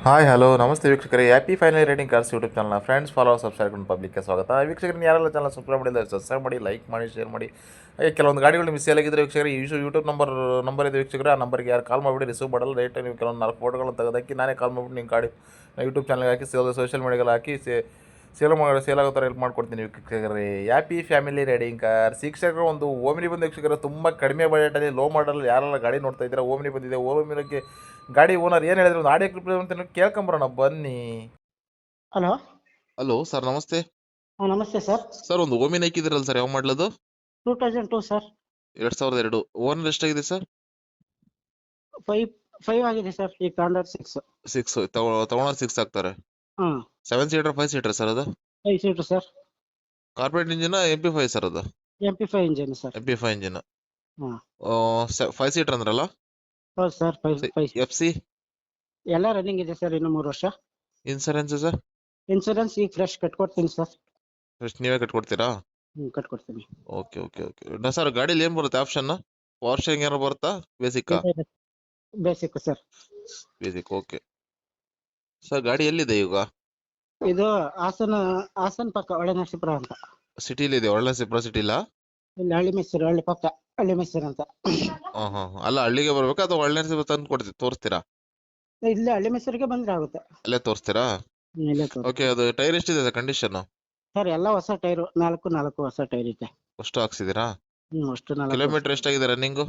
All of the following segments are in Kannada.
ಹಾಯ್ ಹಲೋ ನಮಸ್ತೆ ವೀಕ್ಷಕರೇ happy final rating cars YouTube ಚಾನಲ್ನ ಫ್ರೆಂಡ್ಸ್ ಫಾಲೋ ಸಬ್ಸ್ಕ್ರೈಬ್ ಪಬ್ಲಿಕ್ಗೆ ಸ್ವಾಗತ. ವೀಕ್ಷಕರನ್ನ ಯಾರೆಲ್ಲ ಚಾನಲ್ ಸಬ್ಸ್ಕ್ರೈಬ್ ಮಾಡಿಲ್ಲ ಸಬ್ಸ್ಕ್ರೈಬ್ ಮಾಡಿ, ಲೈಕ್ ಮಾಡಿ, ಶೇರ್ ಮಾಡಿ. ಹಾಗೆ ಕೆಲವೊಂದು ಗಾಡಿಗಳು ಮಿಸ್ ಆಗಿದ್ದರೆ ವೀಕ್ಷಕರೇ ಯೂಟ್ಯೂಬ್ ನಂಬರ್ ಇದೆ ವೀಕ್ಷಕರೇ. ಆ ನಂಬರ್ಗೆ ಯಾರು ಕಾಲ್ ಮಾಡಿಬಿಡಿ, ರಿಸೀವ್ ಮಾಡಲ್ಲ. ರೇಟ್ ನೀವು ಕೆಲವೊಂದು 4 ಫೋಟೋಗಳನ್ನು ತೆಗೆದಾಕಿ ನಾನೇ ಕಾಲ್ ಮಾಡಿಬಿಟ್ಟು ನಿಮ್ಮ ಗಾಡಿ ಯೂಟ್ಯೂಬ್ ಚಾನಲ್ಗೆ ಹಾಕಿ ಸೋಷಿಯಲ್ ಮೀಡಿಯಾಗೆಲ್ಲ ಹಾಕಿ ಸೇಲ್ ಆಗೋ ಥರ ಹೆಲ್ಪ್ ಮಾಡ್ಕೊಡ್ತೀನಿ ವೀಕ್ಷಕರೇ. ಹ್ಯಾಪಿ ಫ್ಯಾಮಿಲಿ ರೈಡಿಂಗ್ ಕಾರ್ ವೀಕ್ಷಕರು ಒಂದು ಓಮಿನಿ ಬಂದು ವೀಕ್ಷಕರು ತುಂಬ ಕಡಿಮೆ ಬಜೆಟಲ್ಲಿ ಲೋ ಮಾಡಲ್ ಯಾರೆಲ್ಲ ಗಾಡಿ ನೋಡ್ತಾ ಇದ್ದೀರಾ, ಓಮಿನಿ ಬಂದಿದೆ. ಓಮಿನಿಗೆ ಗಾಡಿ ಓನರ್ ಏನು ಹೇಳಿದ್ರು ಒಂದು ಆಡಿಯೋ ಕ್ಲಿಪ್ ಅಂತ ಕೇಳ್ಕೊಂಬರೋಣ ಬನ್ನಿ. ಹಲೋ. ಹಲೋ ಸರ್, ನಮಸ್ತೆ. ನಮಸ್ತೆ ಸರ್. ಸರ್, ಒಂದು ಓಮಿನ್ ಹಾಕಿದಿರಲ್ಲ ಸರ್, ಯಾವ ಮಾಡ್ಲದು? 2002 ಸರ್. 2002. ಓನರ್ ಎಷ್ಟಾಗಿದೆ ಸರ್? 5 ಆಗಿದೆ ಸರ್. ಈಗ ತಗೊಂಡರ್ 6. 6 ತಗೊಂಡ್ರೆ 6 ಆಗ್ತಾರೆ. ಹಾಂ 7 ಸೀಟರ್ 5 ಸೀಟರ್ ಸರ್ ಅದು? 5 seater sir. Corporate engine MP5 sir ಅದು? MP5 engine sir. MP5 engine. ಹಾಂ 5 ಸೀಟರ್ ಅಂದ್ರಲ್ಲ? ಹೌದು ಸರ್. 5 FC ಎಲ್ಲ ರನ್ನಿಂಗ್ ಇದೆ ಸರ್. ಇನ್ನು 3 ವರ್ಷ. Insurance sir? ಇನ್ಸೂರೆನ್ಸ್ ಈಗ ಫ್ರೆಶ್ ಕಟ್ಕೊಡ್ತೀನಿ ಸರ್. ಫಸ್ಟ್ ನೀವೇ ಕಟ್ಕೊಡ್ತೀರಾ? ಕಟ್ಕೊಡ್ತೀನಿ. ಓಕೆ ಓಕೆ ಓಕೆ ಸರ್, ಗಾಡಿಲಿ ಏನ್ ಬರುತ್ತೆ ಆಪ್ಷನ್? ಪವರ್ ಶೇರಿಂಗ್ ಏನಾರು ಬರುತ್ತಾ? Basic basic sir. Basic. Okay sir, ಗಾಡಿ ಎಲ್ಲಿದೆ ಈಗ? ಇದು ಹಾಸನ್ ಪಕ್ಕ ಒಳನರಸೀಪುರ ಅಂತ. ಸಿಟಿಲಿ ಇದೆ? ಒಳ್ಳೆ ಸಿಪ್ರಾ ಸಿಟಿಲ? ಇಲ್ಲಿ ಹಳ್ಳಿ ಮೆಸ್ಸೂರು, ಹಳ್ಳಿ ಪಕ್ಕ ಹಳ್ಳಿ ಮೆಸ್ಸೂರು ಅಂತ. ಅಲ್ಲ, ಹಳ್ಳಿಗೆ ಬರ್ಬೇಕಾ ಅಥವಾ ಒಳ್ಳೆ ತಂದು ತೋರಿಸ್ತೀರಾ? ಇಲ್ಲಿ ಹಳ್ಳಿ ಮೆಸ್ಸೂರಿಗೆ ಬಂದ್ರೆ ಆಗುತ್ತೆ. ಅಲ್ಲೇ ತೋರಿಸ್ತೀರಾ? ಇಲ್ಲೇ ಓಕೆ. ಅದು ಟೈರ್ ಎಷ್ಟಿದೆ ಸರ್ ಕಂಡೀಷನ್? ಸರ್ ಎಲ್ಲ ಹೊಸ ಟೈರು, 4 ಹೊಸ ಟೈರ್ ಇದೆ. ಅಷ್ಟು ಹಾಕ್ಸಿದೀರಾ? ಅಷ್ಟು 4. ಕಿಲೋಮೀಟರ್ ಎಷ್ಟಾಗಿದೆ ರನ್ನಿಂಗು?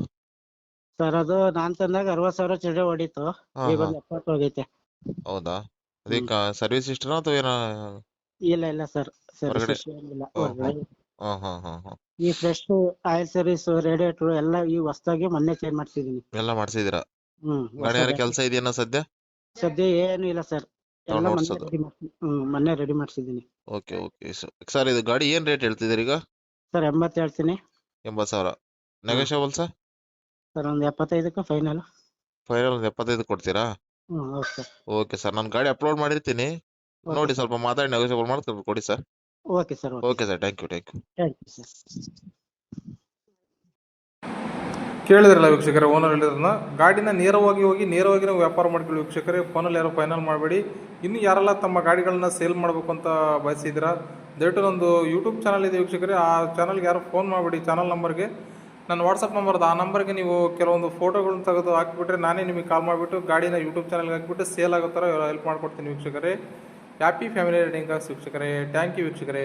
ಸರ್ ಅದು ನಾನ್ ತಂದಾಗ 60,000 ಚಿಲ್ಲರೆ ಹೊಡೀತು. ಈಗ ಒಂದು 70 ಹೋಗೈತೆ. ಹೌದಾ? ಅದಕ್ಕೆ ಸರ್ವಿಸ್ ಇಷ್ಟನಾ ಅಥವಾ ಏನೋ? ಇಲ್ಲ ಸರ್. ಹೊರಗಡೆ? ಇಲ್ಲ. ಹಾ ಈ ಫ್ರೆಶ್ ಆಯಿಲ್ ಸರ್ವಿಸ್, ರೇಡಿಯೇಟರ್ ಎಲ್ಲ ಈ ಹೊಸದಾಗಿ ಮೊನ್ನೆ ಚೇಂಜ್ ಮಾಡ್ಸಿದೀನಿ. ಎಲ್ಲ ಮಾಡ್ಸಿದೀರಾ? ಹೊಸ ಗಾಡಿ ಏನಾರ ಗಾಡಿ. ಕೆಲಸ ಇದೆಯಾ ಸದ್ಯ? ಸದ್ಯ ಏನು ಇಲ್ಲ ಸರ್. ಎಲ್ಲ ಮೊನ್ನೆ ನೋಡ್ಸೋದು. ರೆಡಿ ಮಾಡ್ಸಿ ಮೊನ್ನೆ ರೆಡಿ ಮಾಡ್ಸಿದೀನಿ. ಓಕೆ ಓಕೆ ಸರ್, ಇದು ಗಾಡಿ ಏನ್ ರೇಟ್ ಹೇಳ್ತಿದ್ದೀರಿ ಈಗ? ಸರ್ 80 ಹೇಳ್ತೀನಿ. 80,000 ನೆಗೋಷಿಯಬಲ್ ಸರ್? ಸರ್ ಒಂದು 75ಕ್ಕೆ ಫೈನಲ್. ಫೈನಲ್ ಒಂದು 75 ಕೊಡ್ತೀರಾ? ಹೌದು ಸರ್. ಓಕೆ ಸರ್, ನಾನು ಗಾಡಿ ಅಪ್ಲೋಡ್ ಮಾಡಿರ್ತೀನಿ, ನೋಡಿ ಸ್ವಲ್ಪ ಮಾತಾಡಿ ನೆಗೋಷಿಯಬಲ್ ಮಾಡಿ ಕೊಡಿ sir. Okay sir. Okay sir, thank you. Thank you sir. ಕೇಳಿದ್ರಲ್ಲ ವೀಕ್ಷಕರೇ, ಓನರ್ ಹೇಳಿದ್ರನ್ನ ಗಾಡಿನ ನೇರವಾಗಿ ನೇರವಾಗಿ ನಾವು ವ್ಯಾಪಾರ ಮಾಡ್ಕೊಳ್ಳಿ ವೀಕ್ಷಕರೇ. ಫೋನಲ್ಲಿ ಯಾರೋ ಫೈನಲ್ ಮಾಡಬೇಡಿ. ಇನ್ನು ಯಾರೆಲ್ಲ ತಮ್ಮ ಗಾಡಿಗಳನ್ನ ಸೇಲ್ ಮಾಡಬೇಕು ಅಂತ ಬಯಸಿದ್ದೀರಾ, ದಯವಿಟ್ಟು ನಂದು ಯೂಟ್ಯೂಬ್ ಚಾನಲ್ ಇದೆ ವೀಕ್ಷಕರೇ. ಆ ಚಾನಲ್ಗೆ ಯಾರು ಫೋನ್ ಮಾಡಿಬಿಡಿ. ಚಾನಲ್ ನಂಬರ್ಗೆ ನನ್ನ ವಾಟ್ಸಪ್ ನಂಬರ್ದು, ಆ ನಂಬರ್ಗೆ ನೀವು ಕೆಲವೊಂದು ಫೋಟೋಗಳನ್ನ ತೆಗೆದು ಹಾಕಿಬಿಟ್ರೆ ನಾನೇ ನಿಮಗೆ ಕಾಲ್ ಮಾಡಿಬಿಟ್ಟು ಗಾಡಿನ ಯೂಟ್ಯೂಬ್ ಚಾನಲ್ಗೆ ಹಾಕಿಬಿಟ್ಟು ಸೇಲ್ ಆಗೋ ಥರ ಹೆಲ್ಪ್ ಮಾಡ್ಕೊಡ್ತೀನಿ ವೀಕ್ಷಕರೇ. ಹ್ಯಾಪಿ ಫ್ಯಾಮಿಲಿ ರೈಡಿಂಗ್ ಕಾರ್ಸ್ ವೀಕ್ಷಕರೇ. ಥ್ಯಾಂಕ್ ಯು ವೀಕ್ಷಕರೇ.